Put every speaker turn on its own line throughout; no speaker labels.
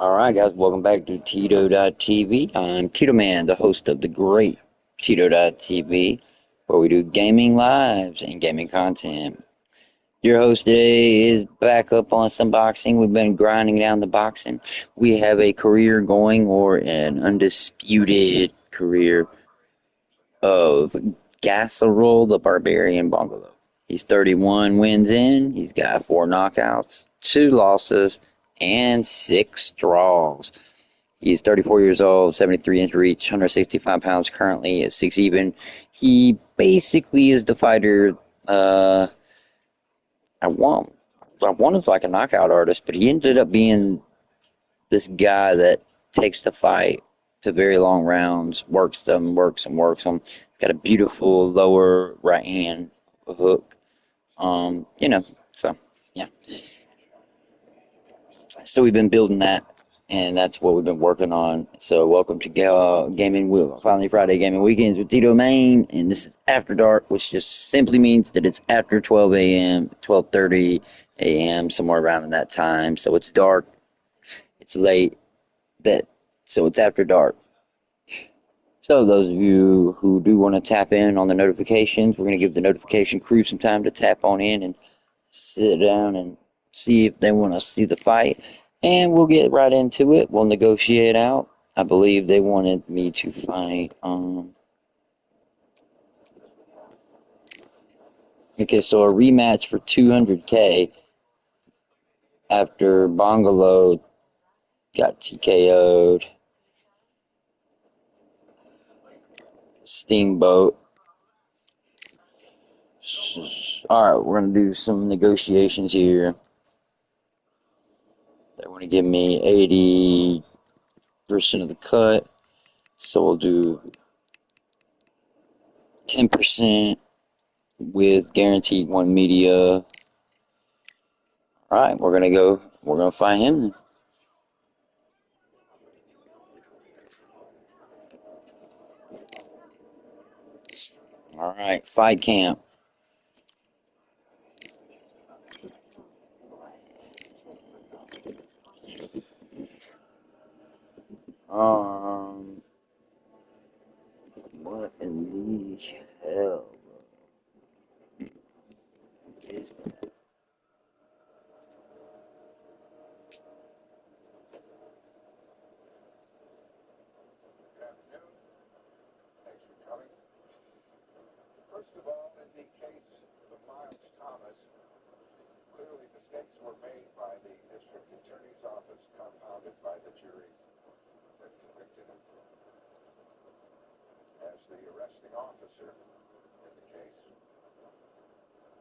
Alright guys, welcome back to Tito TV. I'm Tito Man, the host of the great Tito TV, where we do gaming lives and gaming content. Your host today is back up on some boxing. We've been grinding down the boxing. We have a career going, or an undisputed career, of Gasserole the Barbarian Bungalow. He's 31 wins in. He's got 4 knockouts, 2 losses, and 6 draws. He's 34 years old, 73-inch reach, 165 pounds currently at 6 even. He basically is the fighter I want. I wanted like a knockout artist, but he ended up being this guy that takes the fight to very long rounds, works them, works them, works them. Got a beautiful lower right hand hook. So yeah. So we've been building that, and that's what we've been working on. So welcome to Finally Friday Gaming Weekends with Tito Main, and this is After Dark, which just simply means that it's after 12 a.m., 12:30 a.m., somewhere around in that time. So it's dark, it's late, so it's after dark. So those of you who do want to tap in on the notifications, we're going to give the notification crew some time to tap on in and sit down and see if they want to see the fight. And we'll get right into it. We'll negotiate out. I believe they wanted me to fight. Okay, so a rematch for 200K after Bungalow got TKO'd. Steamboat. Alright, we're going to do some negotiations here. They want to give me 80% of the cut. So we'll do 10% with guaranteed 1 media. Alright, we're going to find him. Alright, fight camp. What in the hell is that?
First of all, in the case of Miles Thomas, clearly mistakes were made by the district attorney's office, compounded by the jury that convicted him. As the arresting officer in the case,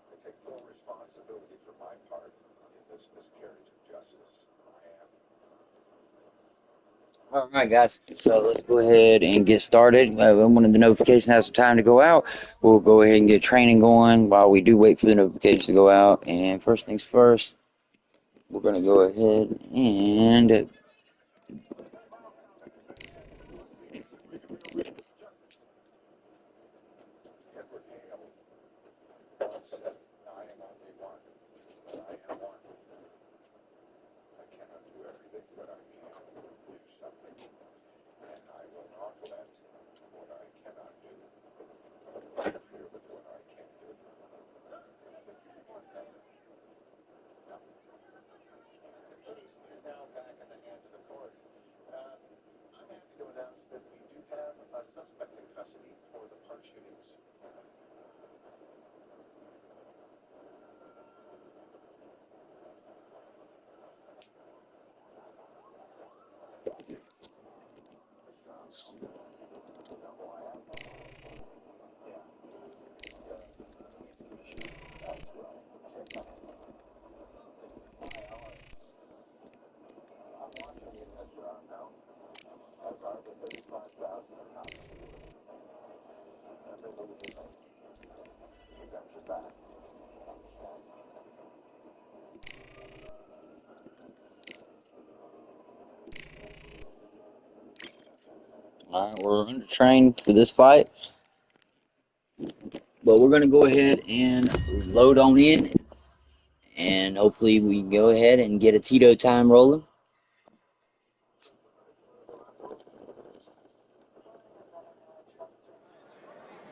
I take full responsibility for my part in this miscarriage of justice. I am.
Alright guys, so let's go ahead and get started. When the notification has some time to go out, we'll go ahead and get training going while we do wait for the notification to go out. And first things first, we're going to go ahead and
Edward Hale once said, I am only one, but I am one. I cannot do everything, but I can do something. And I will not let what I cannot do interfere with what I can do. Now, the case is now back in the hands of the court. I'm happy to announce that we do have a suspect in custody for the park shootings.
alright, we're under trained for this fight. But we're going to go ahead and load on in, and hopefully we can go ahead and get a Tito time rolling.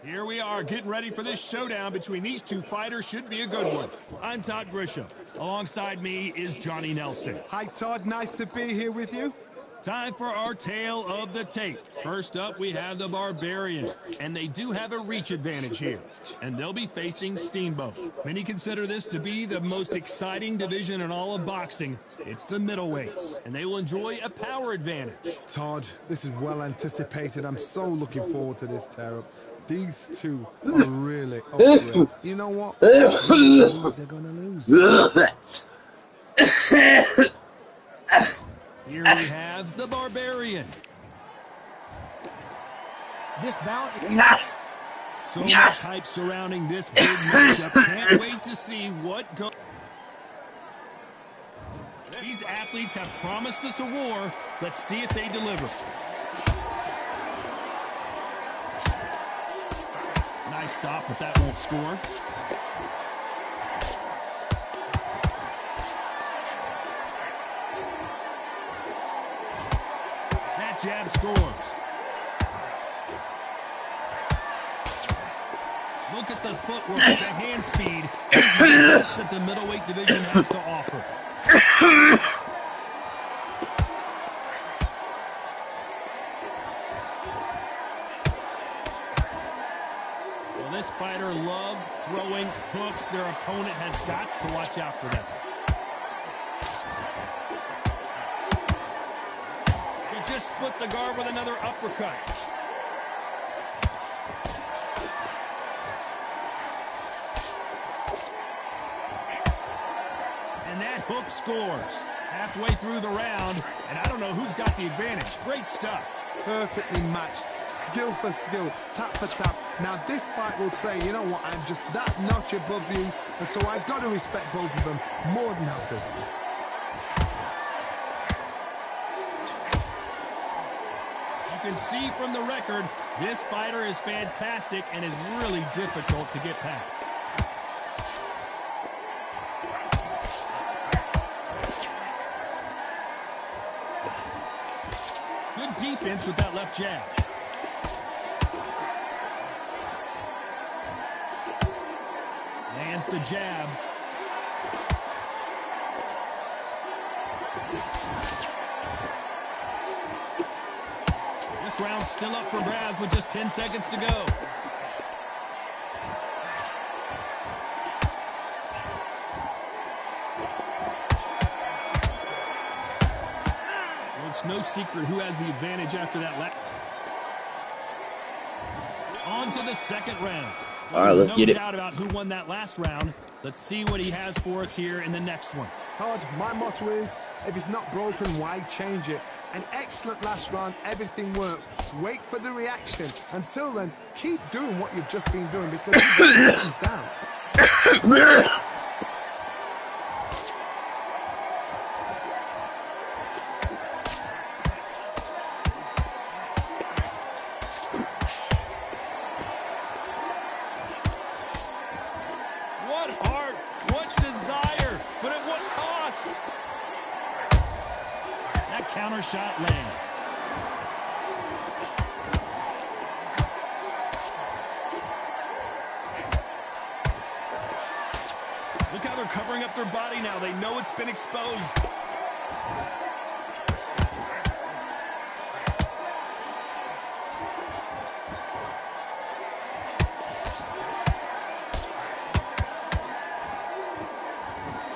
Here we are getting ready for this showdown between these two fighters. Should be a good one. I'm Todd Grisham. Alongside me is Johnny Nelson.
Hi, Todd. Nice to be here with you.
Time for our tale of the tape. First up, we have the Barbarian, and they do have a reach advantage here, and they'll be facing Steamboat. Many consider this to be the most exciting division in all of boxing. It's the middleweights, and they will enjoy a power advantage.
Todd, this is well anticipated. I'm so looking forward to this tear-up. These two are really up there. You know what? They're gonna lose.
Here we have the Barbarian.
This bout.
So much hype surrounding this big matchup. Can't wait to see what goes. These athletes have promised us a war. Let's see if they deliver. Nice stop, but that won't score. That jab scores. Look at the footwork, the hand speed that the middleweight division has to offer. Well, this fighter loves throwing hooks. Their opponent has got to watch out for them. He just split the guard with another uppercut. And that hook scores. Halfway through the round, and I don't know who's got the advantage. Great stuff.
Perfectly matched. Skill for skill, tap for tap. Now this fight will say, you know what, I'm just that notch above you, and so I've got to respect both of them more than happy.
You can see from the record, this fighter is fantastic and is really difficult to get past. Good defense with that left jab. Lands the jab. This round's still up for grabs with just 10 seconds to go. Well, it's no secret who has the advantage after that lap. On to the second round.
All right, let's get it.
No doubt about who won that last round. Let's see what he has for us here in the next one.
Todd, my motto is, if it's not broken, why change it? An excellent last round, everything works. Wait for the reaction. Until then, keep doing what you've just been doing because you've got hands down.
What heart, what desire, but at what cost? That counter shot lands. Look how they're covering up their body now. They know it's been exposed.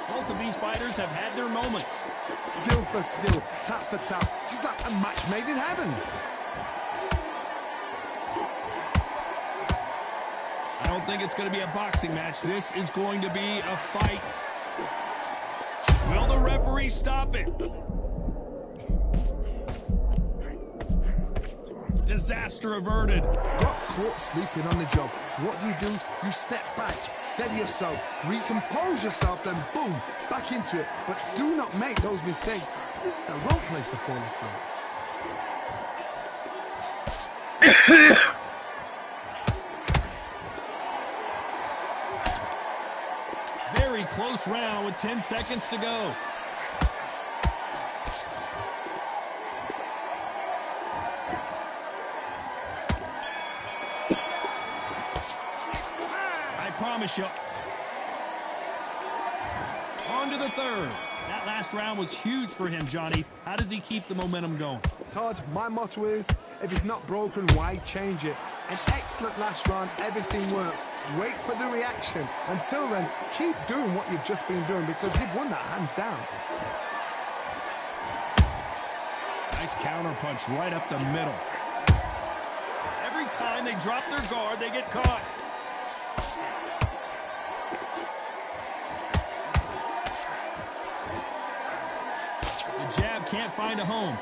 Both of these fighters have had their moments.
Skill for skill, tap for tap. She's like a match made in heaven.
I don't think it's going to be a boxing match. This is going to be a fight. Will the referee stop it? Disaster averted.
Got caught sleeping on the job. What do? You step back, steady yourself, recompose yourself, then boom, back into it. But do not make those mistakes. This is the wrong place to fall asleep.
Very close round with 10 seconds to go. promise you. On to the third. That last round was huge for him, Johnny. How does he keep the momentum going?
Todd, my motto is, if it's not broken, why change it? An excellent last round, everything works. Wait for the reaction. Until then, keep doing what you've just been doing because you've won that hands down.
Nice counter punch right up the middle. Every time they drop their guard, they get caught. The jab can't find a home.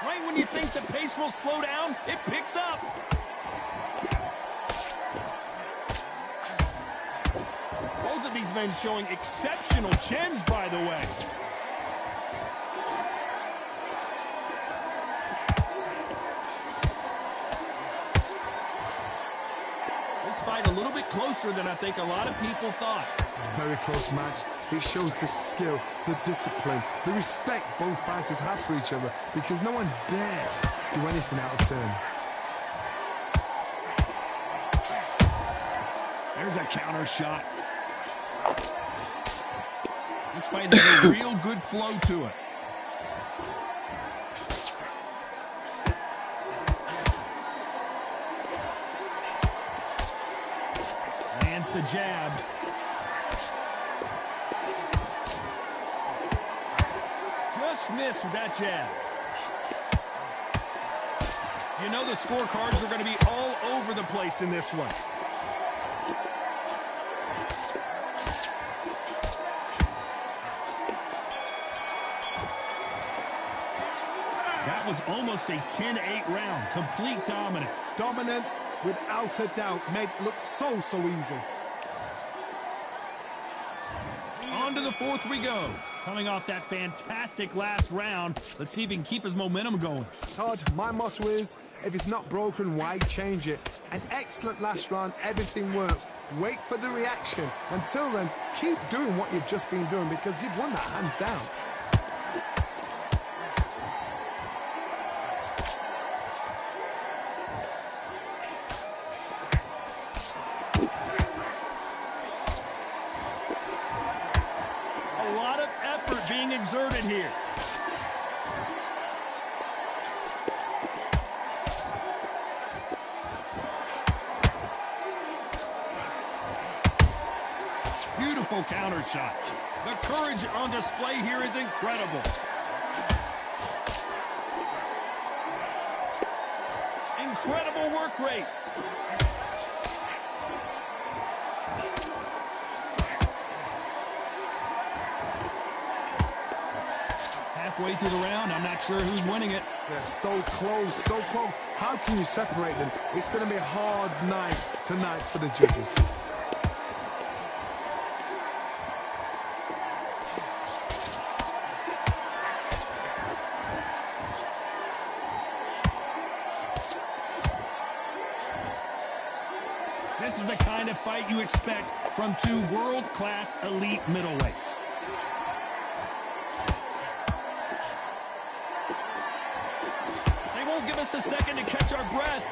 Right when you think the pace will slow down, it picks up. Both of these men showing exceptional chins, by the way. This fight a little bit closer than I think a lot of people thought.
Very close match. It shows the skill, the discipline, the respect both fighters have for each other because no one dare do anything out of turn.
There's a counter shot. This fight has a real good flow to it. Lands the jab. Just missed with that jab. You know the scorecards are going to be all over the place in this one. That was almost a 10-8 round. Complete dominance.
Dominance, without a doubt, made it look so easy.
On to the fourth we go. Coming off that fantastic last round, let's see if he can keep his momentum going.
Todd, my motto is, if it's not broken, why change it? An excellent last round, everything works. Wait for the reaction. Until then, keep doing what you've just been doing because you've won that hands down.
A lot of effort being exerted here. Beautiful counter shot. The courage on display here is incredible. Incredible work rate. Halfway through the round, I'm not sure who's winning it.
They're so close, so close. How can you separate them? It's going to be a hard night tonight for the judges.
This is the kind of fight you expect from two world-class elite middleweights. They won't give us a second to catch our breath.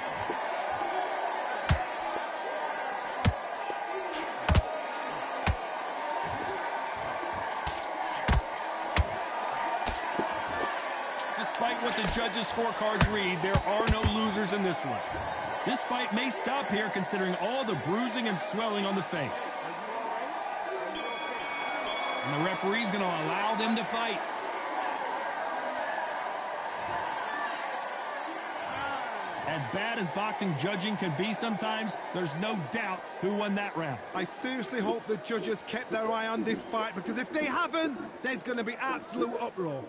Despite what the judges' scorecards read, there are no losers in this one. This fight may stop here considering all the bruising and swelling on the face. And the referee's going to allow them to fight. As bad as boxing judging can be sometimes, there's no doubt who won that round.
I seriously hope the judges kept their eye on this fight because if they haven't, there's going to be absolute uproar.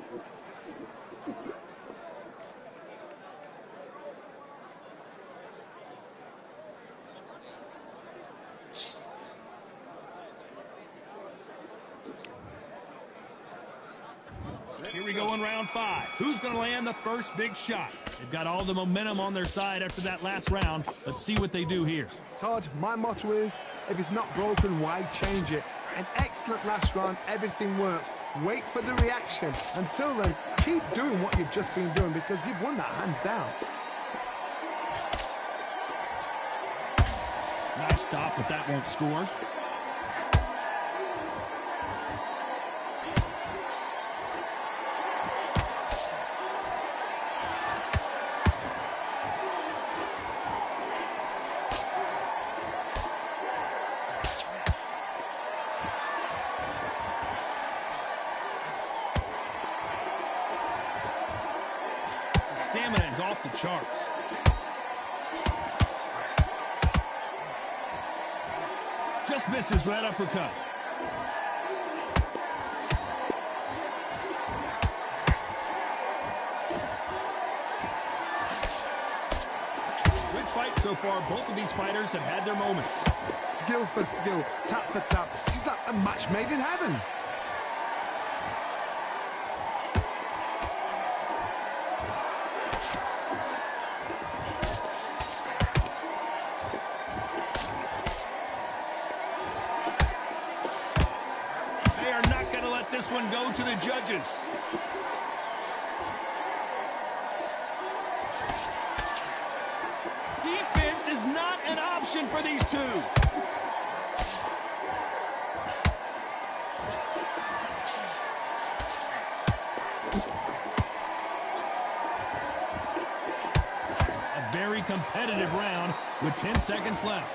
Here we go in round 5. Who's going to land the first big shot? They've got all the momentum on their side after that last round. Let's see what they do here.
Todd, my motto is, if it's not broken, why change it? An excellent last round. Everything works. Wait for the reaction. Until then, keep doing what you've just been doing because you've won that hands down.
Nice stop, but that won't score. Stamina is off the charts. Just misses with that uppercut. Good fight so far. Both of these fighters have had their moments.
Skill for skill, tap for tap. She's like a match made in heaven.
This one go to the judges. Defense is not an option for these two. A very competitive round with 10 seconds left.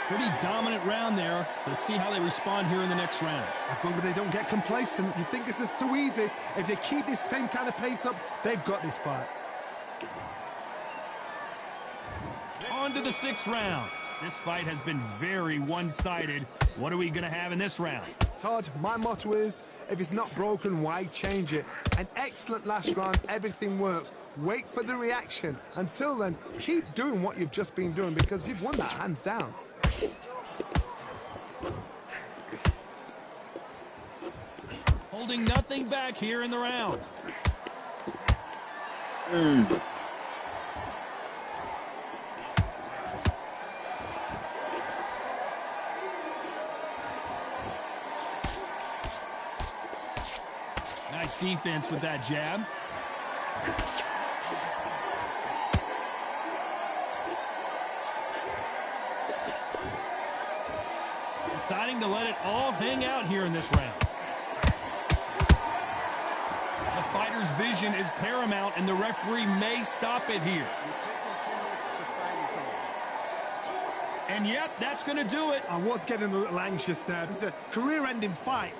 Pretty dominant round there. Let's see how they respond here in the next round.
As long as they don't get complacent, you think this is too easy. If they keep this same kind of pace up, they've got this fight.
On to the 6th round. This fight has been very one-sided. What are we going to have in this round?
Todd, my motto is, if it's not broken, why change it? An excellent last round, everything works. Wait for the reaction. Until then, keep doing what you've just been doing because you've won that hands down.
Holding nothing back here in the round. Nice defense with that jab. Deciding to let it all hang out here in this round. The fighter's vision is paramount, and the referee may stop it here. And yep, that's going to do it.
I was getting a little anxious there. This is a career-ending fight.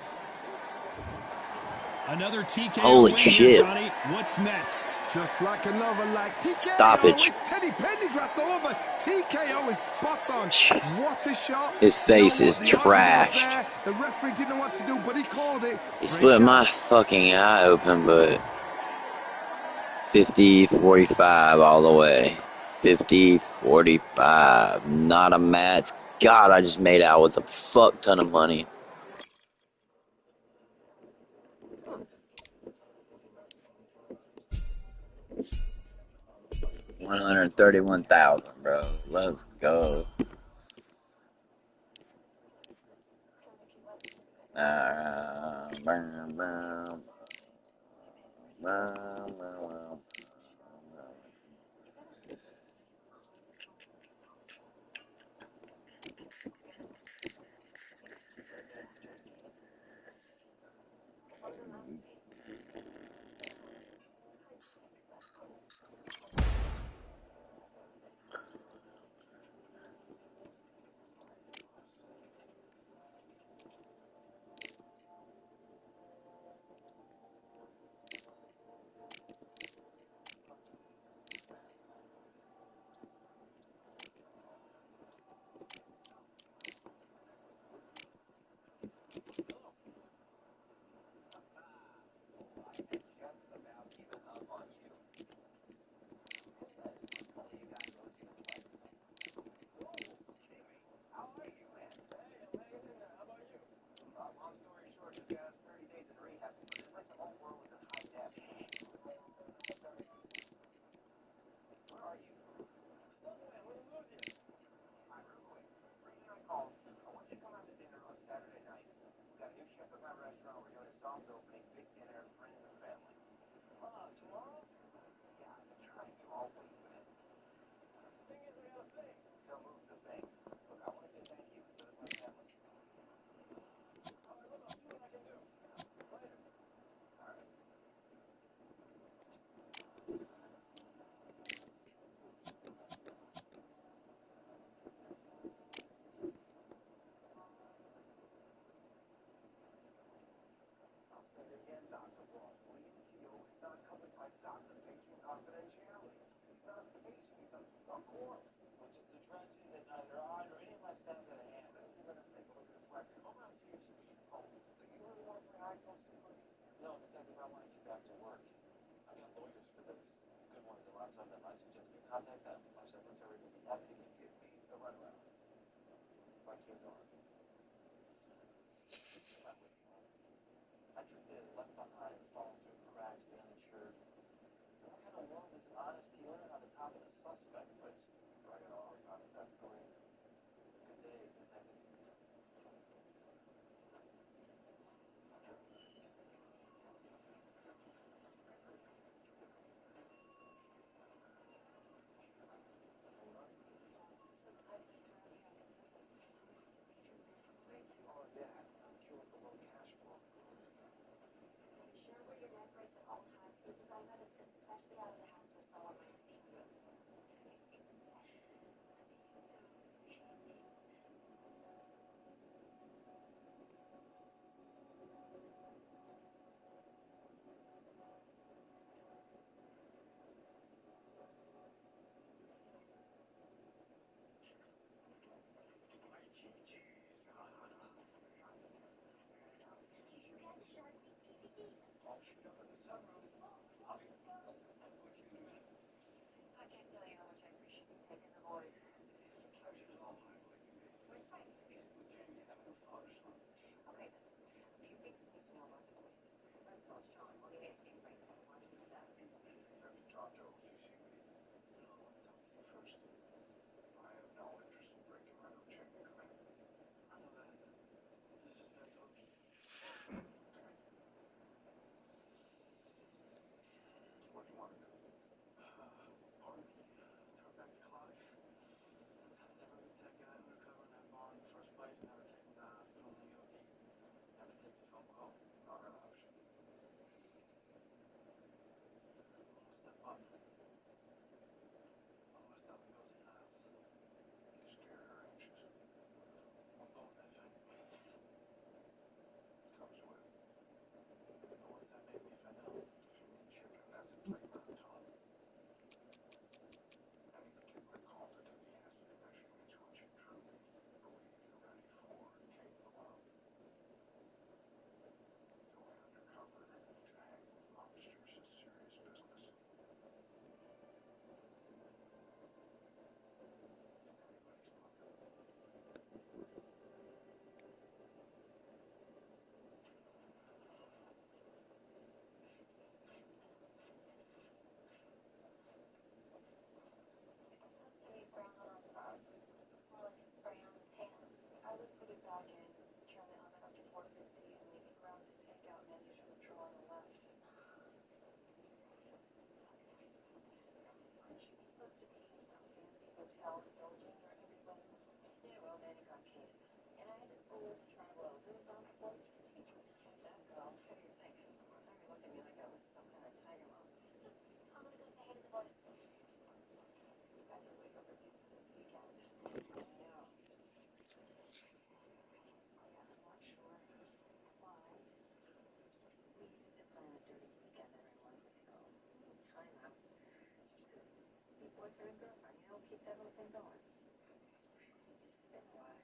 Another TKO
Holy
win
shit.
here, Johnny. What's next?
Just like another like TKO.
Stoppage.
It's Teddy Pendergrass over. TKO is spot on.
Jeez.
What a shot.
His face
You know
is
what? The argument was
trashed.
there. The referee didn't know what to do, but he called it.
He
Great
split
shot.
my fucking eye open, but 50-45 all the way. 50-45. Not a match. God, I just made out with a fuck ton of money. $131,000, bro. Let's go.
Oh, no, seriously. Oh, do you really want to play hide and seek with me? No, Detective, I want to get back to work. I got lawyers for this. Good ones, and lots of them. I suggest you contact them. Our secretary will be happy to give me the runaround. If I can't go on. I'm with you. Untreated, left behind, falling through the cracks, the uninsured. What kind of world is honest healer on the top of the suspect list? I got all about it. That's great. Good day, Detective. Oh, yeah. Cure for low cash flow.
Sure wear your neck brace at all times, Mrs. Ivan, especially out of the house where someone might see you. Did you get Shark Week DVD?
Oh, shoot up in the sunroof. I'll be...
I can't tell you how much I appreciate you taking the boys.
Pleasure's all mine, believe me.
Where's Frank?
He's with Jamie having a father son.
Okay, then. A few things you need to know about the boys. First of all, Sean won't need anything Frank's going to want you to do that.
Have you talked to OCC? No, I want to talk to you first. I have no interest in breaking my own chain of command. I know that. This is that talk. What do you want to do? Pardon me? Turn back the clock? Never been that guy undercover in that bar in the first place. Never take him to the hospital in the OD. Never take his phone call. Not an option. Step up. Almost up and goes nuts. Scared or anxious? Or both, I think. Comes with. What's that make me if I know? If you mean chicken, that's a playground talk. Any particular call to duty has to be measured against what you truly believe you're ready for and capable of. Going undercover to hang with monsters is serious business. Everybody's looking.
Supposed to be brown on top. This looks more like a spray on the tan. I would put it back in, turn the oven up to 450, and leave it grounded. Take out menus from the drawer on the left. She's supposed to be some fancy hotel indulging for everybody. Yeah, well, Manny got case. And I had to school to try well. Those on boys for teachers. That girl, what do you think? Sorry, looked at me like I was some kind of tiger mom. I'm gonna go say hey to the boys. You guys are way overdue for this weekend. Yeah. Oh, yeah, I'm not sure why. We used to plan a dirty weekend every month or so. Kind of. Be boyfriend and girlfriend, you know, keep that little thing going. It's been a while.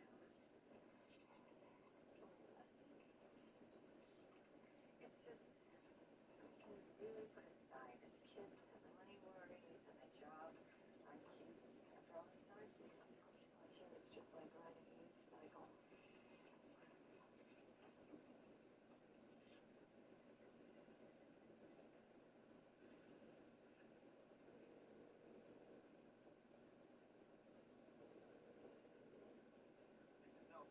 It's just, we can really put aside the kids and the money worries and the job. I can't. After all this time, I can't. It's just like riding a youth cycle.
No.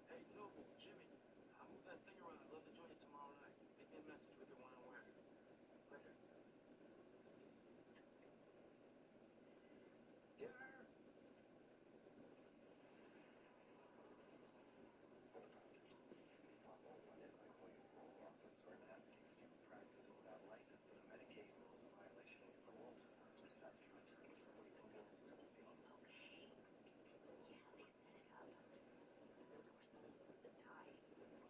Hey, Noble, Jimmy, I'll move that thing around. I'd love to join you tomorrow night. Leave me a message with the one I'm wearing. Later. Dinner! What is like when you roll officer and asking if you practicing without license and the Medicaid rule is a violation of parole? That's true. What do you think else is going to be?
Okay. Yeah, they set it up. Of course, someone was supposed to die.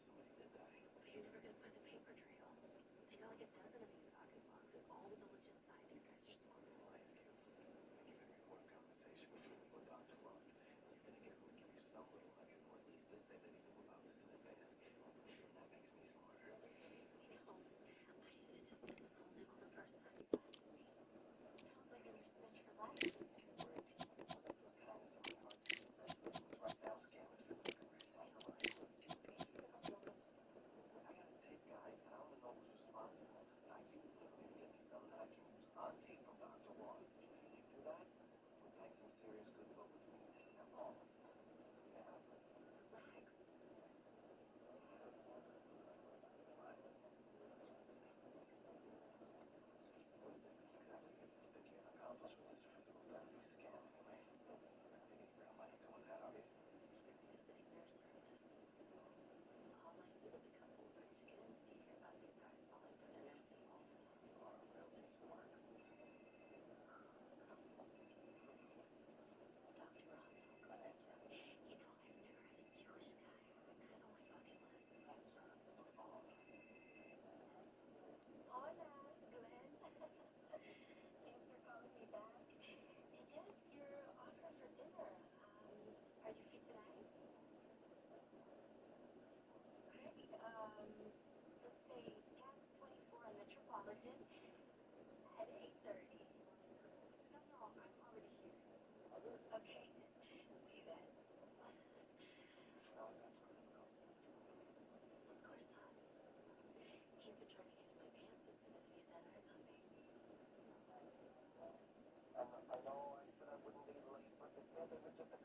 Somebody did die.
But you're never gonna find the paper trail. They got like a dozen of these talking boxes, all with the legit side. These guys are smart.
Like, you can record a conversation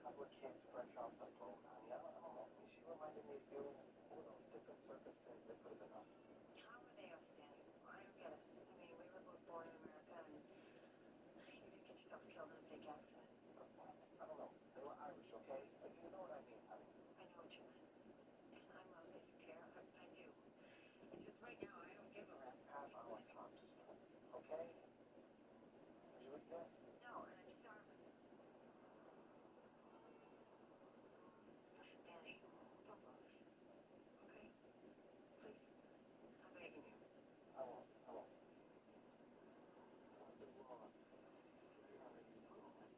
couple of kids fresh off the boat, honey. I don't know. She reminded me of you. Who knows? Different circumstances. It could have been us.
How were they outstanding? I don't get it. I mean, we were both born in America, and you could get yourself killed in a fake accent.
I don't know. They were Irish, okay? You know what I mean, honey.
I know what you mean. And I love that you care. I do. It's just right now, I don't give a rap.
Half hour tops. Okay? Did you eat yet?
No, and I'm starving. Danny, don't bother. Okay? Please. I'm begging you.
I won't. I won't. I'll do lost. That young lady I was with? Who's leaving?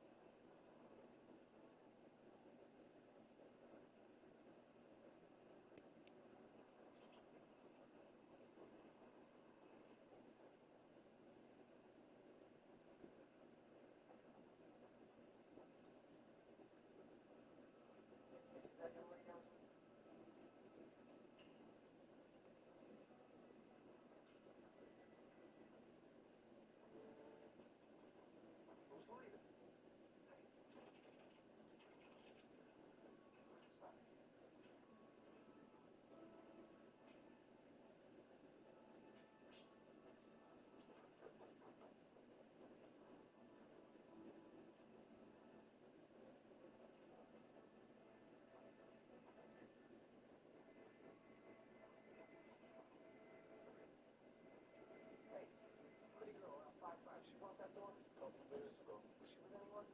Sorry. Hey, pretty girl around 5'5". She walked that door a couple of minutes ago. Was she with anyone?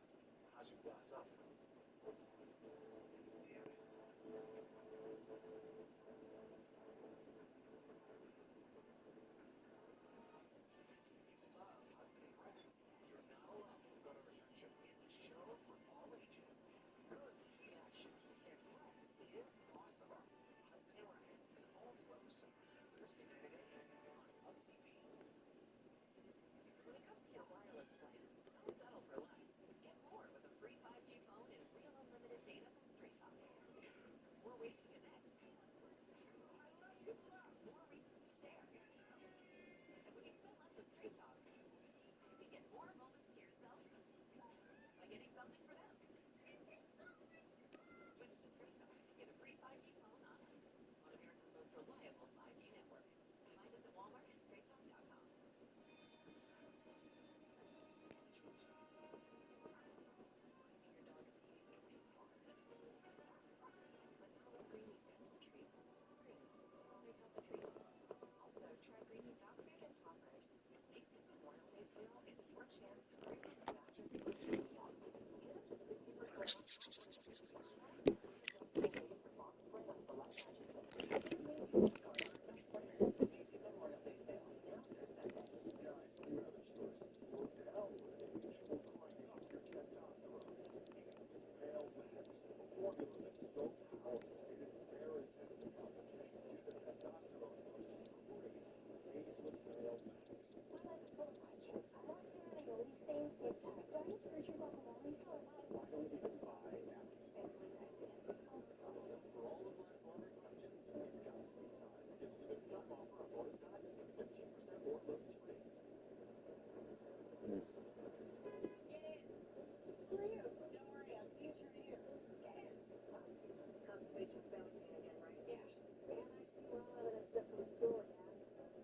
How'd you gas up? Damn it.
When it comes to your wireless plan, don't settle for less. Get more with a free 5G phone and real unlimited data from Straight Talk. More ways to connect. More reasons to share. And when you spend less with Straight Talk, you can get more moments to yourself by getting something for them. Switch to Straight Talk. Get a free 5G phone on us. On America's most reliable 5G network. Find us at Walmart and StraightTalk.com. Your dog and TV will be fun. But not with Greenies dental treatments. Greenies, they help the treat. Also, try Greenies dog food and toppers. Macy's Memorial Day sale is your chance to bring the mattress you want. Get up to 60% off. Just 3 days for box spring on select mattresses. Macy's Macy's Memorial Day sale now through Sunday.
Guys, when you're other stores, work it out with an unusual crank up your testosterone. Male Max, a formula that's so powerful it embarrasses the competition. The testosterone boost is great. Ladies with Male Max.
One life is full of questions. Why is there any relief thing? If tactiles hurt your guacamole, how am I?
Why don't you buy that?
Every time the answer's always time.
For all of life's laundry questions, it's got to be time. Get a limited time offer on bonus packs and 15% more luggage free.
Get in. Who are you? Don't worry, I'm future you. Get in. Conservation found me again, right? Yeah. Man, I see we're all having that stuff from the store, man.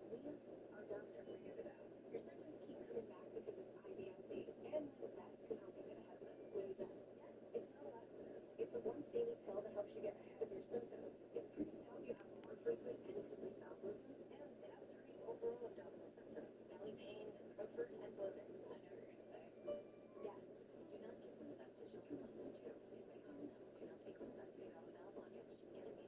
Leah, our doctor, figured it out. Your symptoms keep coming back because of IBS-C, and Linzess can help you get ahead of it. Linzess. It's not a laxative. It's a once daily pill that helps you get ahead of your symptoms. It's proven to help you have more frequent and complete bowel movements, and it helps relieve overall abdominal symptoms, belly pain, discomfort, and bloating. I know what you're going to say. Yes. Do not give Linzess to children 1 and 2. In my home, do not take Linzess if you have a bowel blockage. Get immediate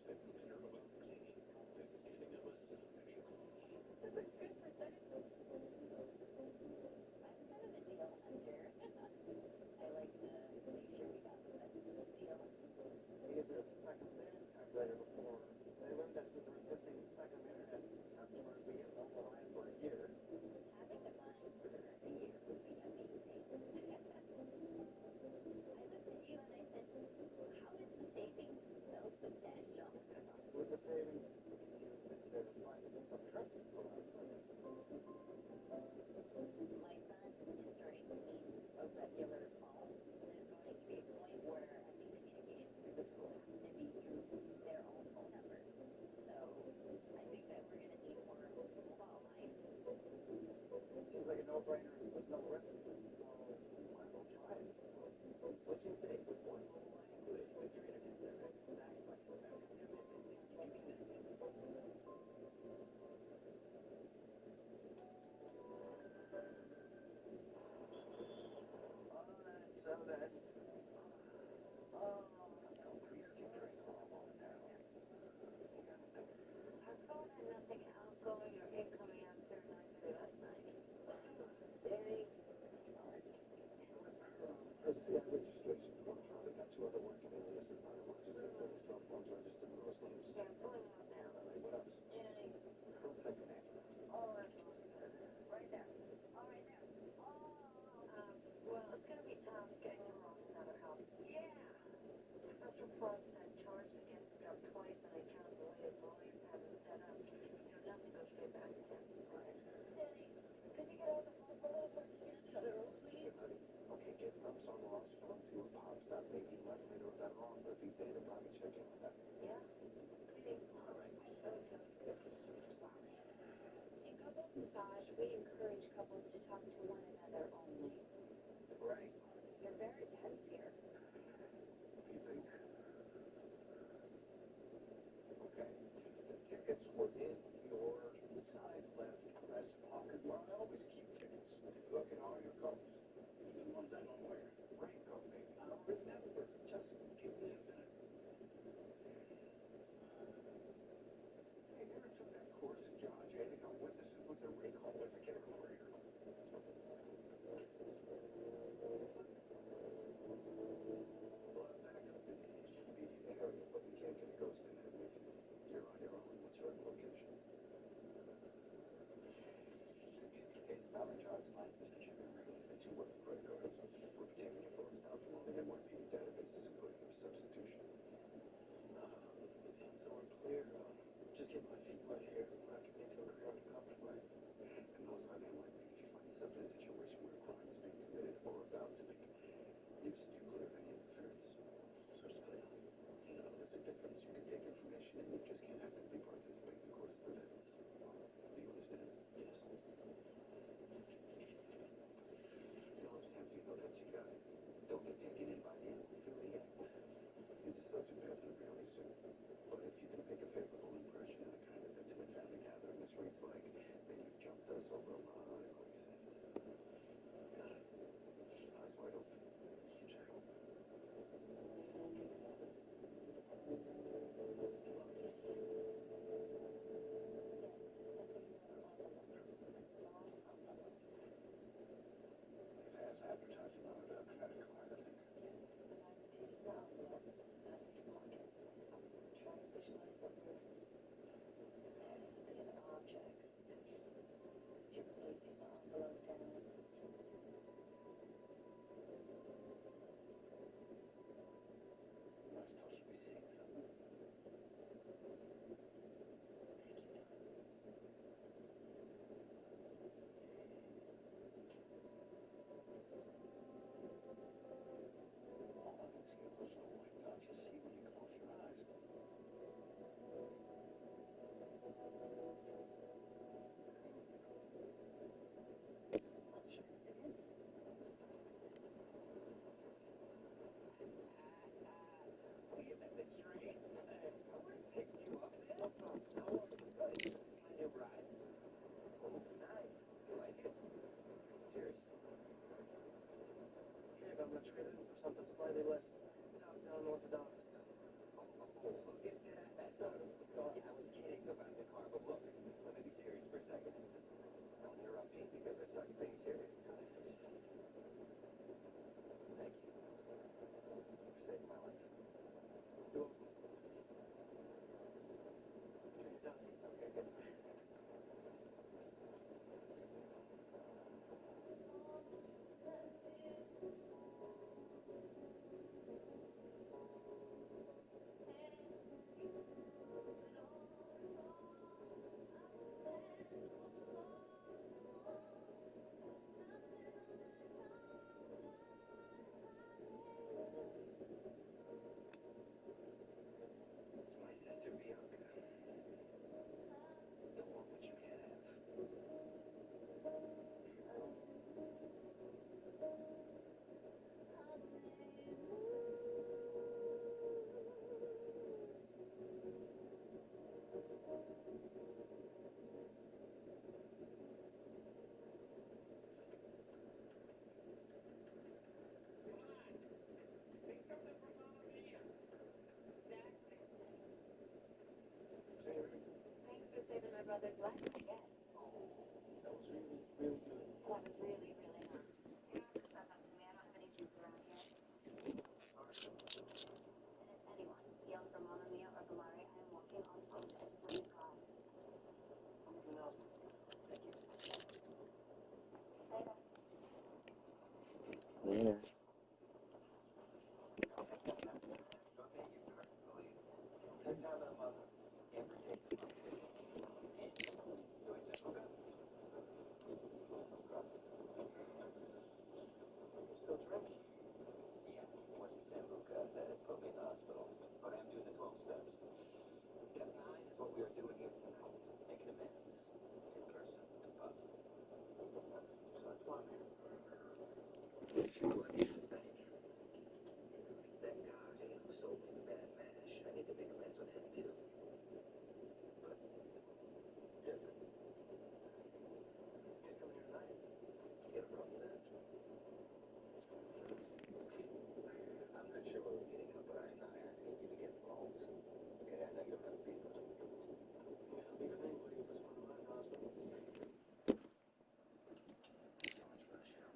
Used a Spectrum Savings calculator before. They learned that since we're existing Spectrum Internet customers, we get mobile line for a year.
Having a line for a year would be amazing. I looked at you and I said, how is the savings so substantial?
With the savings, we can use it to fund some trips for us.
My son is starting to need a regular phone. There's going to be a point where I think communication through the school has to be through their own phone number. So I think that we're going to need more mobile lines.
Seems like a no-brainer. There's no risk, so might as well try it. Switching today with one mobile line included with your internet service, backed by a Spectrum commitment to keep you connected. So that.
Please keep trace of all of now.
Our phone had nothing outgoing or incoming after 9:30 last night. Danny,
Let's see, our registration's going through. We got 2 other working aliases on it. We'll just have to cell phones registered with those names.
yeah, I'm pulling out now.
All right, what else?
Danny,
I'll take a name.
oh, that's right there. Oh, right there. Well, it's going to be tough getting him off another house. Yeah. Special plus charged against him up twice on account of the way his lawyers have him set up. Nothing goes straight back to him.
Right.
Danny, could you get on the phone for a little bit? Please?
Okay, get thumbs on Ross phone, see what pops up. Maybe left later or better off, but if he's there, probably check in with that.
Yeah. Please.
All right. Sorry.
In couples massage, we encourage couples to talk to one another only.
Right.
You're very tense here.
You think? Okay. The tickets were in your side left breast pocket where I always keep tickets. Look at all your coats. Even ones I don't wear. Raincoat, baby. I'll remember. Just give me a minute. Hey, you ever took that course in Georgia? Handing out witnesses with their recall. Let's get over here.
Warner Brothers left, I guess.
That was really, really good.
That was really, really nice. You don't have to suck up to me. I don't have any juice around here.
Sorry.
And if anyone yells for Mamma Mia or Valari, I am walking on stage. I swear to God.
I'll make an announcement. Thank you.
Later.
Later.
Take time out of my life. Every day. And do it just okay. You still drink? Yeah. Once you Sambuca, that it put me in the hospital. But I'm doing the 12 steps. Step 9 is what we are doing here tonight. Making amends. In person, if possible. So that's why I'm here. What do you think? That guy who sold me the bad mash. I need to make amends with him too. But different. He's coming here tonight. You got a problem with that? I'm not sure what we're getting at, but I'm not asking you to get involved. Okay, I know you don't have a beef with him. Yeah, beef with anybody if it's one of mine, hospital. So much pressure.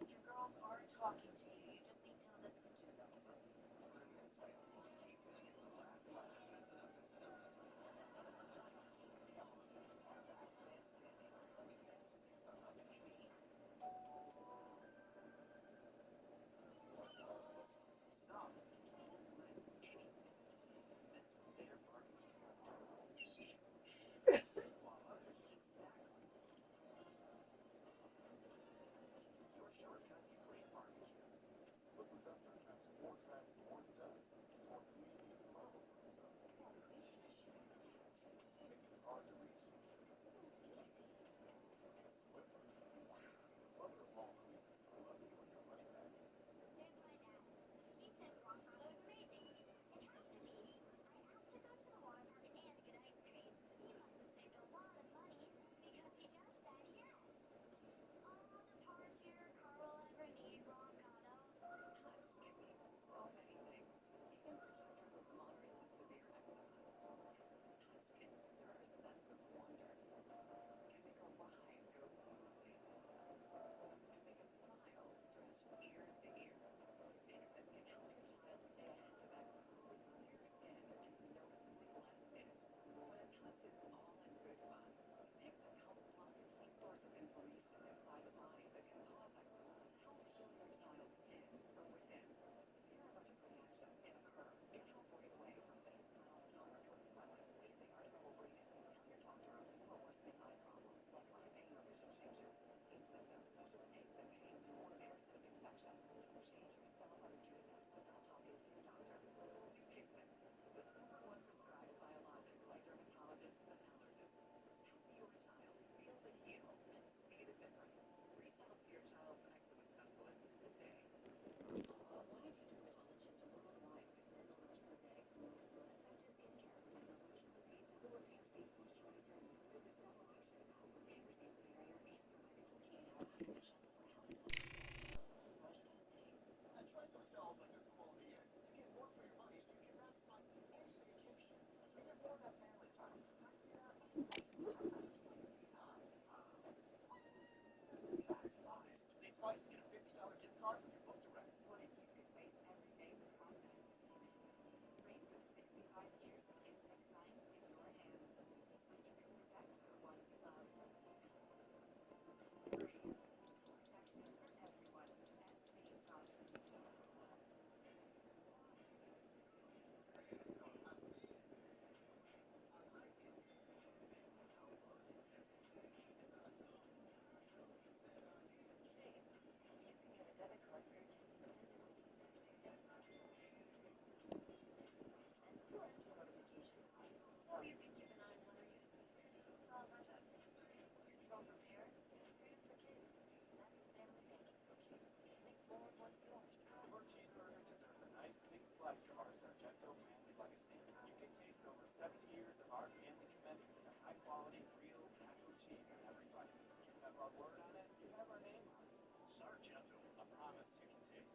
Your girls are talking to you. You just need to listen to them.
Your shortcut to great barbecue. Slipper Duster traps 4 times more dust slice of our Sargento family legacy. You can taste over 70 years of our family commitment to high-quality, real, natural cheese in every bite. You have our word on it, you have our name on it. Sargento, a promise you can taste.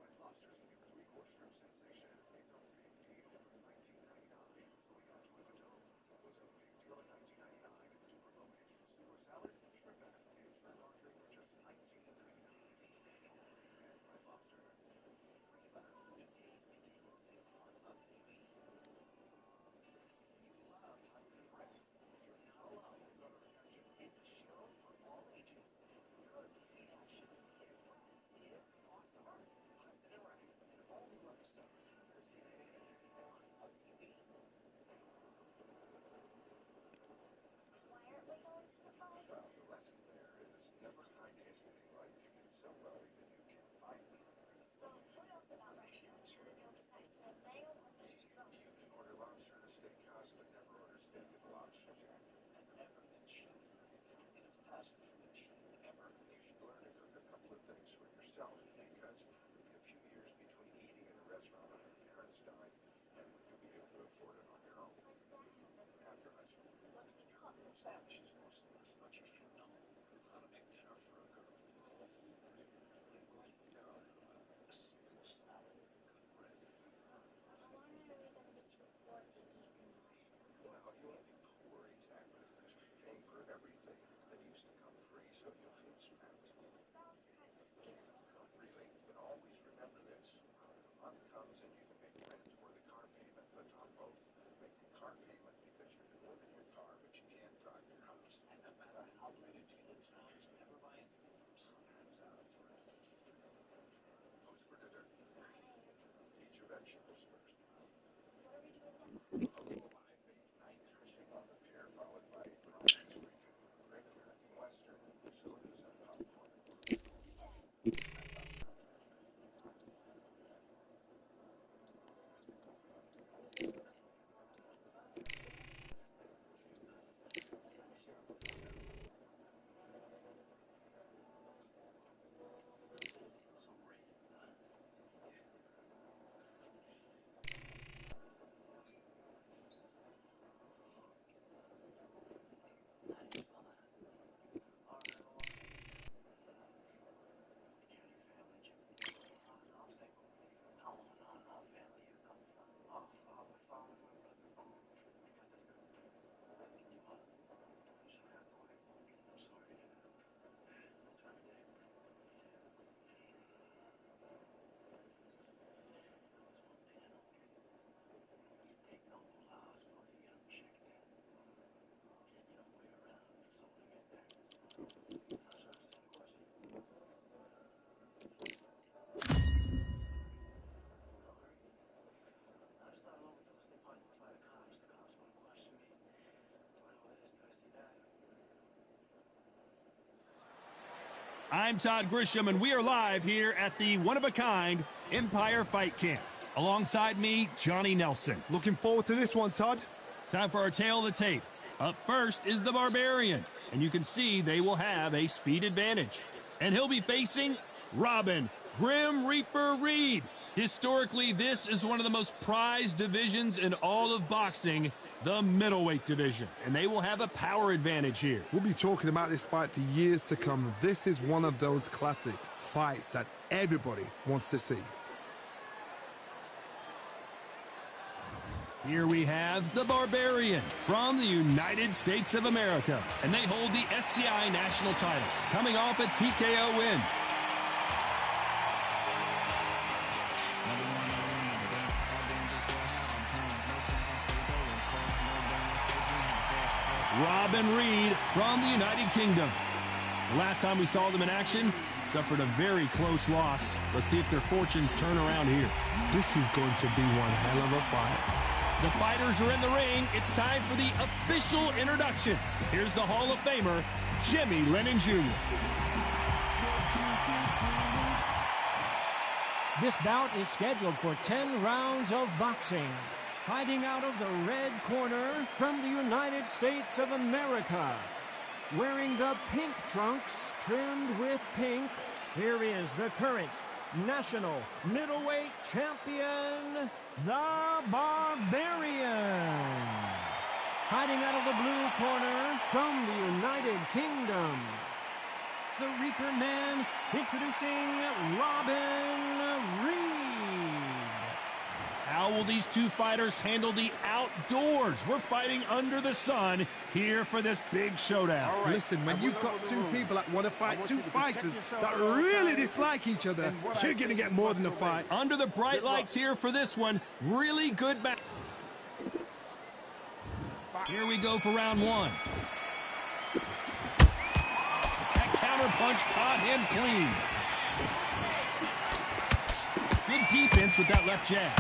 My Foster's new three-course shrimp sensation. It's a big deal for $19.99. Sauvignon with Patone was a big deal at $19.99. To promote it, Caesar salad, shrimp and shrimp entree for just $19.99. And my Lobster.
Free butter and tasty deals in heart of TV. You love Hudson Graphics. You're not alone.
Got our attention.
It's a show for all ages. Good TV action. It rocks. It's awesome. Hudson and Rex, an all-new episode. Thursday night at 8 on Hub TV.
Why aren't we going to the bar?
Well, the lesson there is never hide anything, right? Tickets so well even you can't find them.
So, what else about restaurants should we know besides the mayo or bistro?
You can order lobster at a steakhouse, but never order steak at lobster shack.
And never the cheap. And it's passion for the cheap ever.
You should learn to cook a couple of things for yourself because it'll be a few years between eating at a restaurant when your parents die and when you'll be able to afford it on your own.
When's that happen?
After high school.
What do we cook?
Sandwiches mostly, but you should know how to make dinner for a girl.
Down.
Simple salad, good bread.
How long are we going to be too poor to eat English?
Well, you want to be poor, exactly, because you're paying for everything that used to come free, so you'll feel strapped.
Sounds kind of scary.
Not really, but always remember this. The month comes and you can make rent or the car payment, but not both. Make the car payment because you can live in your car, but you can't drive your house.
And no matter how great a deal it sounds, never buy anything from Sam's out of bread.
Who's for dinner? Eat your vegetables first.
What are we doing next?
Oh, I made night fishing on the pier, followed by prawns screaming. Great American Western, sodas and popcorn.
So great.
I'm Todd Grisham, and we are live here at the one-of-a-kind Empire Fight Camp. Alongside me, Johnny Nelson.
Looking forward to this one, Todd.
Time for our tale of the tape. Up first is the Barbarian, and you can see they will have a speed advantage. And he'll be facing Robin Grim Reaper Reed. Historically, this is one of the most prized divisions in all of boxing, the middleweight division, and they will have a power advantage here.
We'll be talking about this fight for years to come. This is one of those classic fights that everybody wants to see.
Here we have the Barbarian from the United States of America, and they hold the SCI national title, coming off a TKO win. Robin Reed from the United Kingdom. The last time we saw them in action, suffered a very close loss. Let's see if their fortunes turn around here.
This is going to be one hell of a fight.
The fighters are in the ring. It's time for the official introductions. Here's the Hall of Famer, Jimmy Lennon Jr.
This bout is scheduled for 10 rounds of boxing. Fighting out of the red corner from the United States of America. Wearing the pink trunks trimmed with pink, here is the current national middleweight champion, the Barbarian. Fighting out of the blue corner from the United Kingdom, the Reaper Man, introducing Robin Reed.
How will these two fighters handle the outdoors? We're fighting under the sun here for this big showdown.
Right. Listen, when you've got two people that want to fight, two fighters that really dislike each other, you're going to get more than a fight.
Under the bright lights here for this one, really good match. Here we go for round one. That counter punch caught him clean. Good defense with that left jab.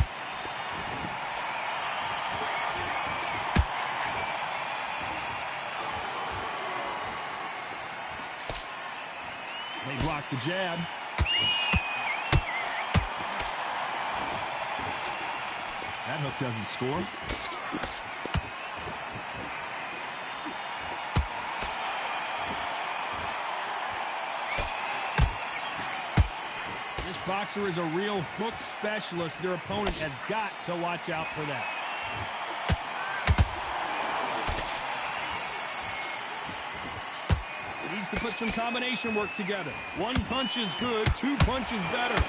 They block the jab. That hook doesn't score. This boxer is a real hook specialist. Their opponent has got to watch out for that. Needs to put some combination work together. One punch is good, two punches better.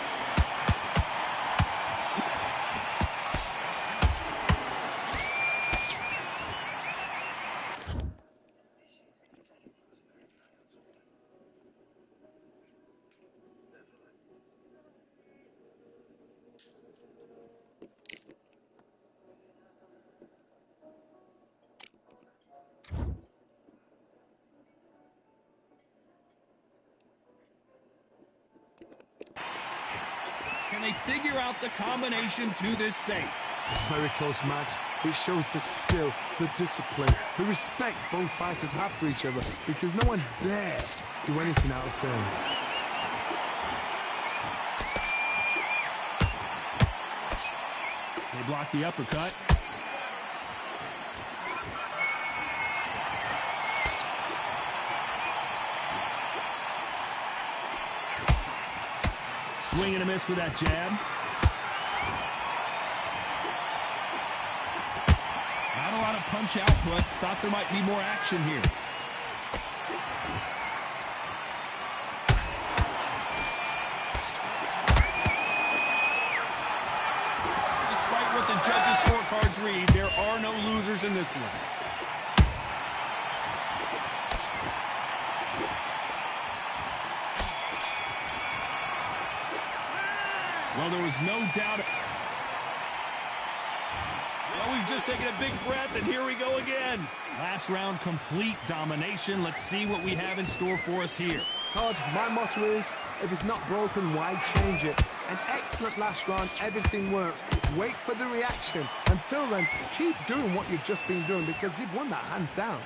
Can they figure out the combination to this safe?
It's a very close match. It shows the skill, the discipline, the respect both fighters have for each other, because no one dare do anything out of turn.
They block the uppercut. Swing and a miss with that jab. Not a lot of punch output. Thought there might be more action here. Despite what the judges' scorecards read, there are no losers in this one. Well, there was no doubt. Well, we've just taken a big breath, and here we go again. Last round, complete domination. Let's see what we have in store for us here.
Todd, my motto is, if it's not broken, why change it? An excellent last round, everything works. Wait for the reaction. Until then, keep doing what you've just been doing, because you've won that hands down.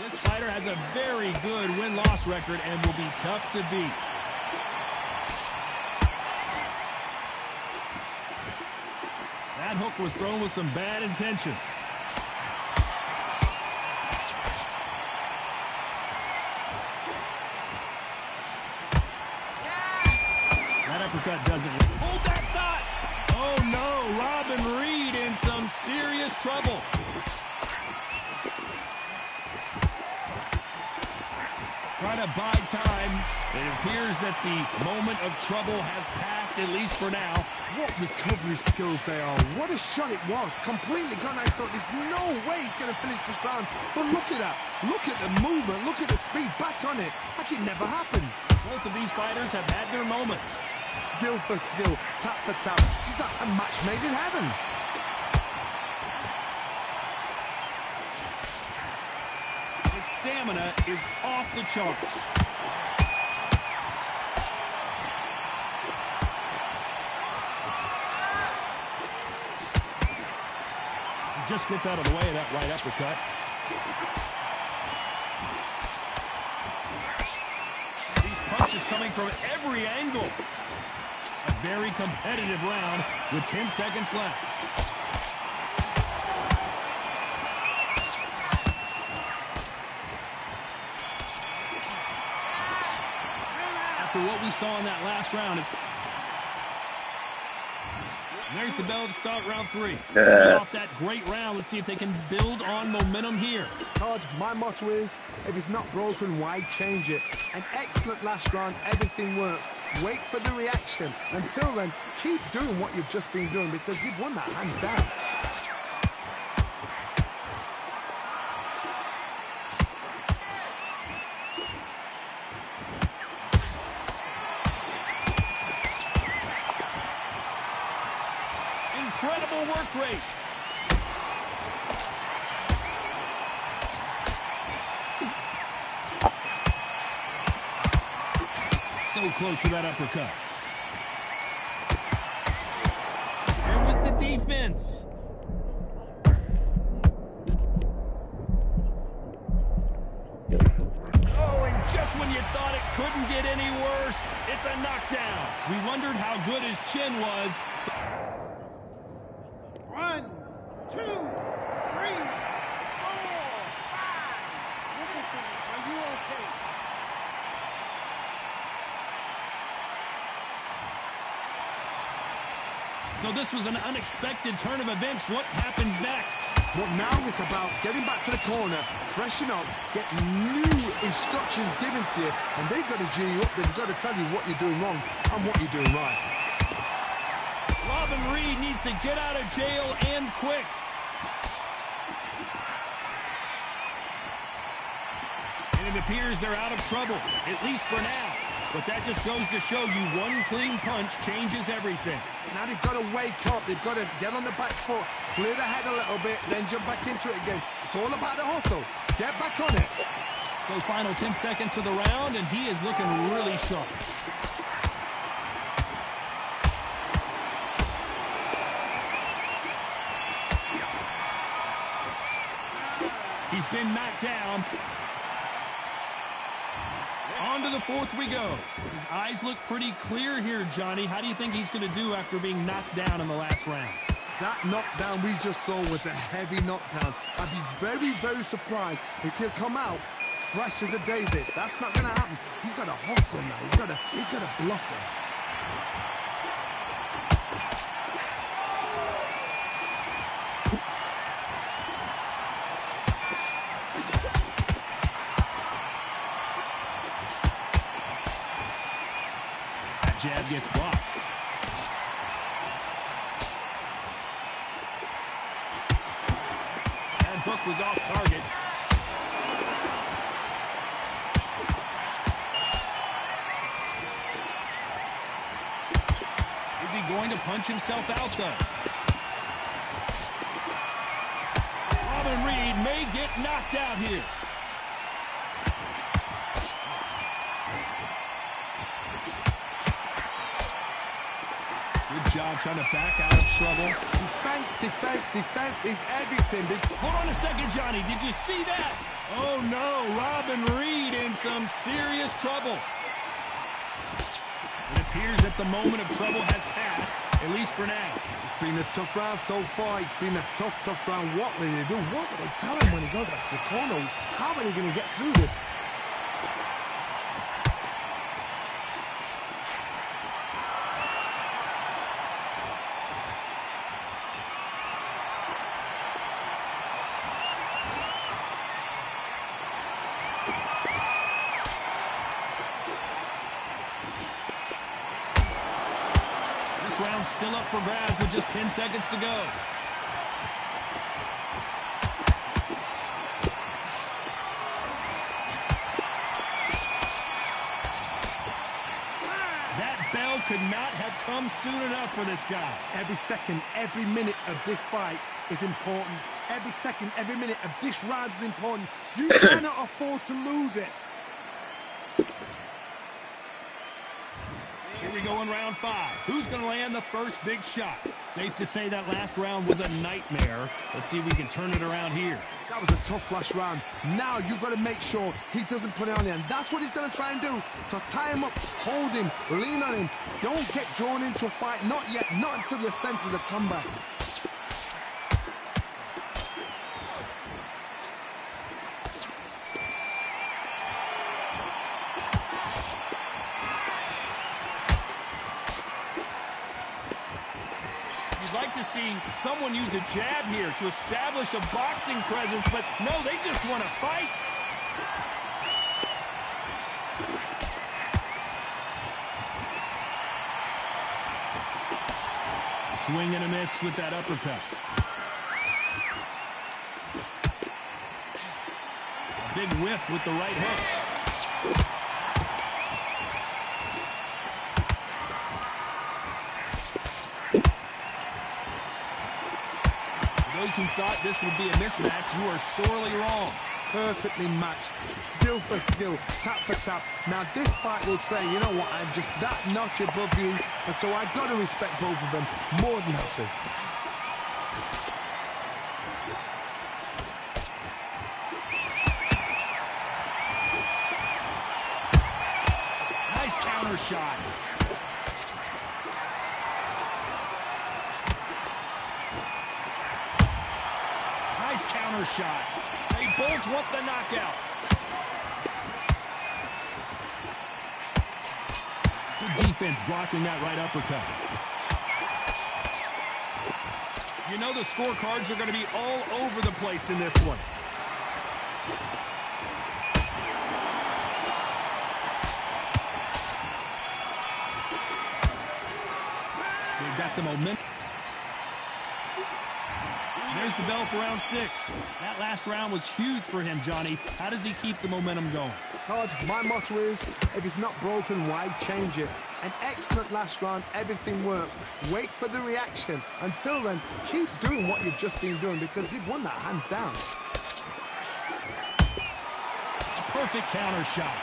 This fighter has a very good win-loss record and will be tough to beat. That hook was thrown with some bad intentions. That uppercut doesn't hold that thought. Oh no, Robin Reed in some serious trouble. Trying to buy time. It appears that the moment of trouble has passed, at least for now.
What recovery skills they are. What a shot it was. Completely gone. I thought there's no way he's going to finish this round. But look at that. Look at the movement. Look at the speed. Back on it. Like it never happened.
Both of these fighters have had their moments.
Skill for skill. Tap for tap. Just like a match made in heaven.
His stamina is off the charts. He just gets out of the way of that right uppercut. These punches coming from every angle. A very competitive round with 10 seconds left. after what we saw in that last round. There's the bell to start round 3. Off that great round, let's see if they can build on momentum here.
Todd, my motto is, if it's not broken, why change it? An excellent last round, everything works. Wait for the reaction. Until then, keep doing what you've just been doing because you've won that hands down.
Incredible work rate. So close for that uppercut. Where was the defense? Oh, and just when you thought it couldn't get any worse, it's a knockdown. We wondered how good his chin was.
1, 2, 3, 4, 5. Listen to me. Are you okay?
So this was an unexpected turn of events. What happens next?
Well, now it's about getting back to the corner, freshen up, get new instructions given to you, and they've got to G you up. They've got to tell you what you're doing wrong and what you're doing right.
Robin Reed needs to get out of jail and quick. And it appears they're out of trouble, at least for now. But that just goes to show you one clean punch changes everything.
Now they've got to wake up. They've got to get on the back foot, clear the head a little bit, then jump back into it again. It's all about the hustle. Get back on it.
So final 10 seconds of the round, and he is looking really sharp. He's been knocked down. On to the 4th we go. His eyes look pretty clear here, Johnny. How do you think he's going to do after being knocked down in the last round?
That knockdown we just saw was a heavy knockdown. I'd be very, very surprised if he'll come out fresh as a daisy. That's not going to happen. He's got to hustle now. He's got to bluff him.
Jab gets blocked. That hook was off target. Is he going to punch himself out, though? Robin Reed may get knocked out here. Good job trying to back out of trouble.
Defense is everything.
Hold on a second, Johnny. Did you see that? Oh, no. Robin Reed in some serious trouble. It appears that the moment of trouble has passed, at least for now.
It's been a tough round so far. It's been a tough round. What will they do? What do they tell him when he goes back to the corner? How are they going to get through this?
Round still up for grabs with just 10 seconds to go. That bell could not have come soon enough for this guy.
Every second, every minute of this fight is important. Every second, every minute of this round is important. You cannot afford to lose it.
Here we go in round 5. Who's going to land the first big shot? Safe to say that last round was a nightmare. Let's see if we can turn it around here.
That was a tough last round. Now you've got to make sure he doesn't put it on you, and that's what he's going to try and do. So tie him up, hold him, lean on him. Don't get drawn into a fight. Not yet, not until your senses have come back.
to see someone use a jab here to establish a boxing presence, but no, they just want to fight. Swing and a miss with that uppercut. A big whiff with the right hook. Those who thought this would be a mismatch, you are sorely wrong.
Perfectly matched, skill for skill, tap for tap. Now this fight will say, you know what, I'm just that notch above you, and so I've got to respect both of them more than that.
Nice counter shot. Nice counter shot. They both want the knockout. Good defense blocking that right uppercut. You know the scorecards are going to be all over the place in this one. They've got the momentum. There's the bell for round 6. That last round was huge for him, Johnny. How does he keep the momentum going?
Todd, my motto is, if it's not broken, why change it? An excellent last round, everything works. Wait for the reaction. Until then, keep doing what you've just been doing because you've won that hands down.
A perfect counter shot.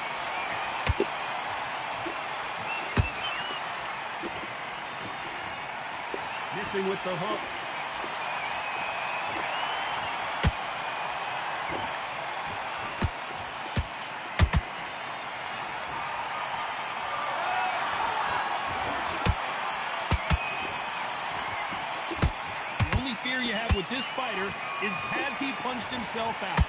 Missing with the hook. You have with this fighter is, has he punched himself out?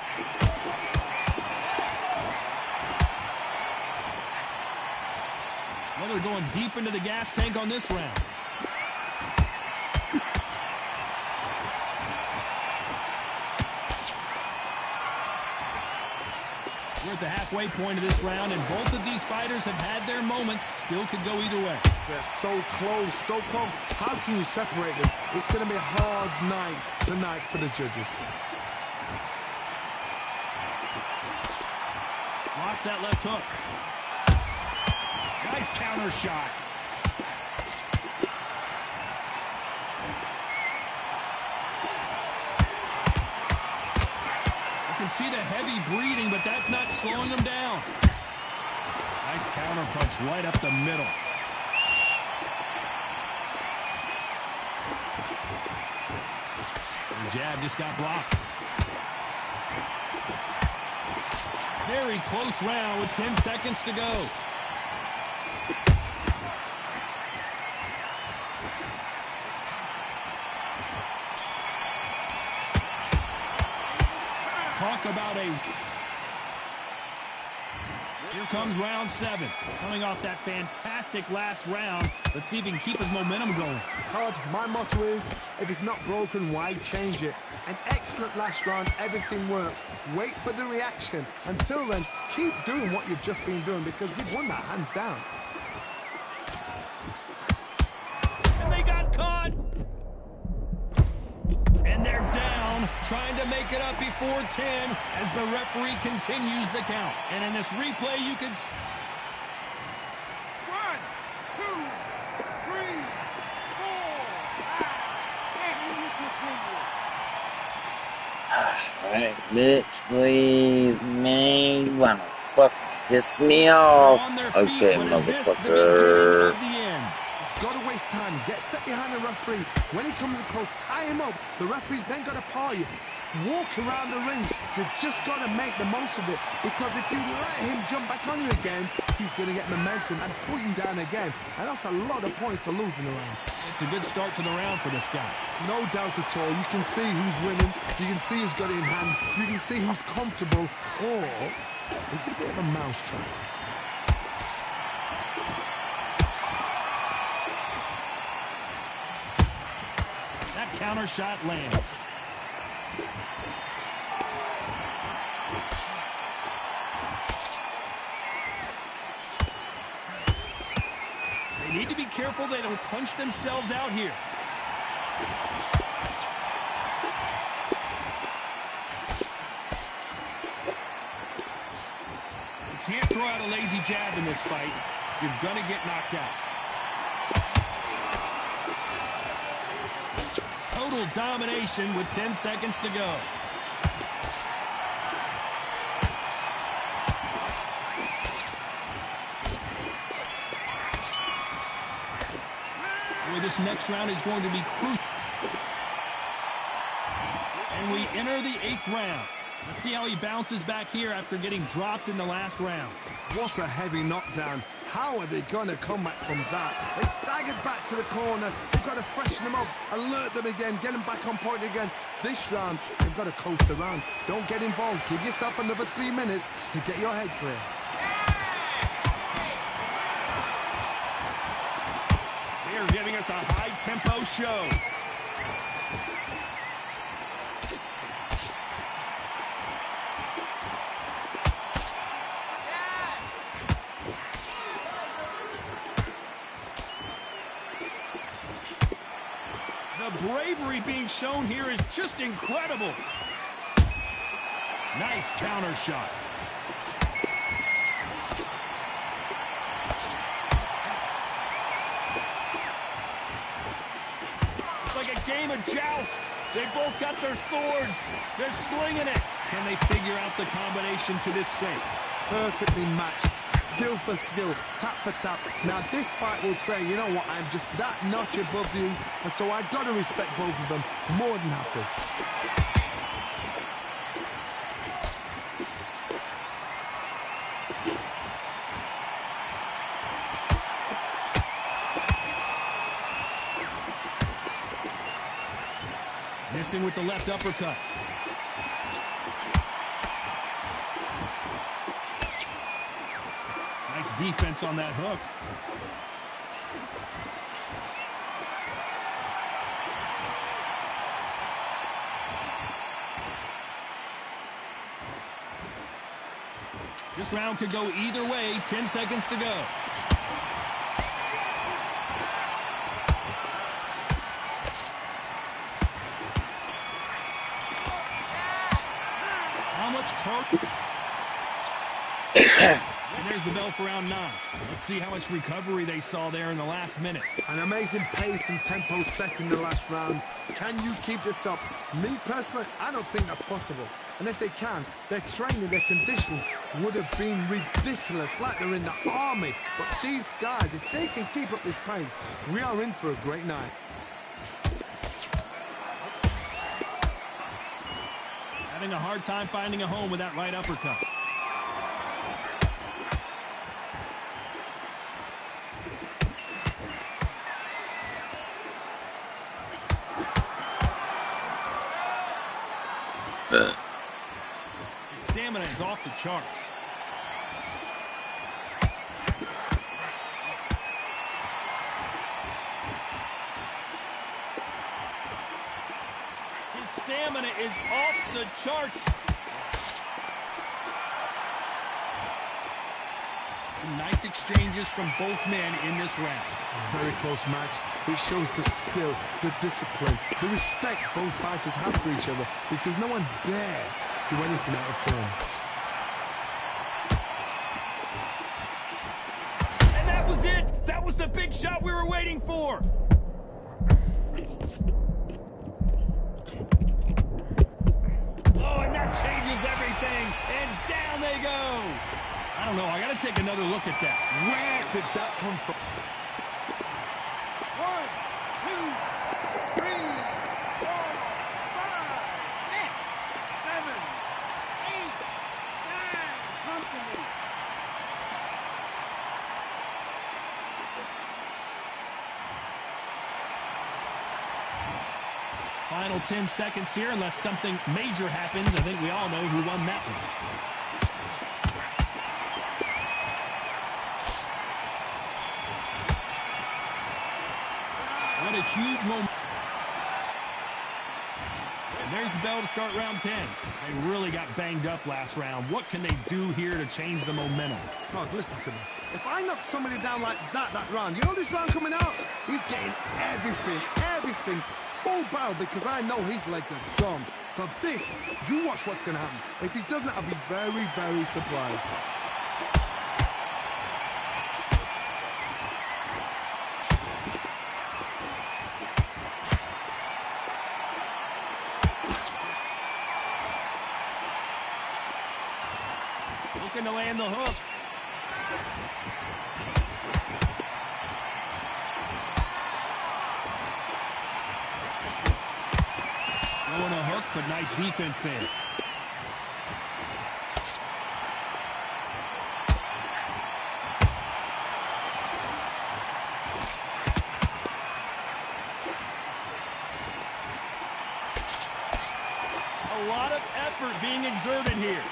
Well, they're going deep into the gas tank on this round. We're at the halfway point of this round, and both of these fighters have had their moments. Still could go either way.
They're so close, so close. How can you separate them? It's going to be a hard night tonight for the judges.
Blocks that left hook. Nice counter shot. You can see the heavy breathing, but that's not slowing him down. Nice counter punch right up the middle. The jab just got blocked. Very close round with 10 seconds to go. Talk about a... Here comes round 7. Coming off that fantastic last round. Let's see if he can keep his momentum going.
Todd, my motto is, if it's not broken, why change it? An excellent last round, everything works. Wait for the reaction. Until then, keep doing what you've just been doing because you've won that hands down.
And they got caught. And they're down, trying to make it up before 10 as the referee continues the count. And in this replay, you can...
1, 2, 3, 4, 5, 6, continue.
Alright, bitch, please, man. You wanna fucking piss me off?
On their feet,
Okay,
but is this the beginning
motherfucker.
of the end?
Got to waste time. Get step behind the referee. When he comes close, tie him up. The referee's then got to paw you. Walk around the ring. You've just got to make the most of it. Because if you let him jump back on you again, he's going to get momentum and pull you down again. And that's a lot of points to lose in the round.
It's a good start to the round for this guy.
No doubt at all. You can see who's winning. You can see who's got it in hand. You can see who's comfortable. Or it's a bit of a mousetrap.
That counter shot lands. They need to be careful they don't punch themselves out here. You can't throw out a lazy jab in this fight. You're going to get knocked out. Total domination with 10 seconds to go. Boy, this next round is going to be crucial. And we enter the 8th round. Let's see how he bounces back here after getting dropped in the last round.
What a heavy knockdown. How are they going to come back from that? They staggered back to the corner. They've got to freshen them up, alert them again, get them back on point again. This round, they've got to coast around. Don't get involved. Give yourself another 3 minutes to get your head clear.
They are giving us a high-tempo show. The bravery being shown here is just incredible. Nice counter shot. It's like a game of joust. They both got their swords. They're slinging it. Can they figure out the combination to this safe?
Perfectly matched. Skill for skill, tap for tap. Now this fight will say, you know what, I'm just that notch above you, and so I've got to respect both of them more than happy.
Missing with the left uppercut. Nice defense on that hook. This round could go either way. 10 seconds to go. How much coke? And there's the bell for round 9. Let's see how much recovery they saw there in the last minute.
An amazing pace and tempo set in the last round. Can you keep this up? Me personally, I don't think that's possible. And if they can, their training, their conditioning would have been ridiculous, like they're in the army. But these guys, if they can keep up this pace, we are in for a great night.
Having a hard time finding a home with that right uppercut. His stamina is off the charts. His stamina is off the charts. Some nice exchanges from both men in this round.
A very close match. It shows the skill, the discipline, the respect both fighters have for each other, because no one dare do anything out of turn.
And that was it! That was the big shot we were waiting for! Oh, and that changes everything! And down they go! I don't know, I gotta take another look at that.
Where did that come from?
1, 2, 3, 4, 5, 6, 7, 8, 9. Come to me.
Final 10 seconds here, unless something major happens. I think we all know who won that one. What a huge moment. bell to start round 10. They really got banged up last round. What can they do here to change the momentum?
Oh, listen to me. If I knock somebody down like that round, you know this round coming out? He's getting everything full barrel because I know his legs are gone. So this, you watch what's going to happen. If he doesn't, I'll be very, very surprised.
Looking to land the hook. Throwing a hook, but nice defense there. A lot of effort being exerted here.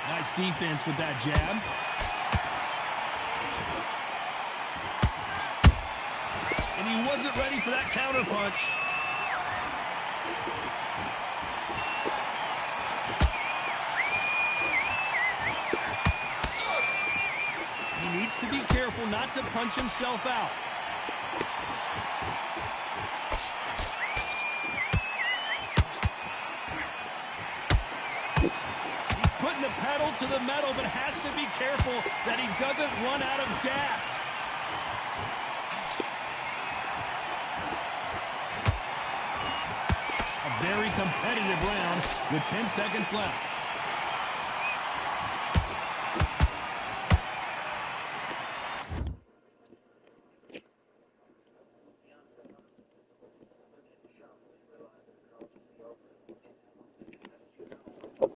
Nice defense with that jab. And he wasn't ready for that counter punch. He needs to be careful not to punch himself out. Putting the pedal to the metal, but has to be careful that he doesn't run out of gas. A very competitive round with 10 seconds left.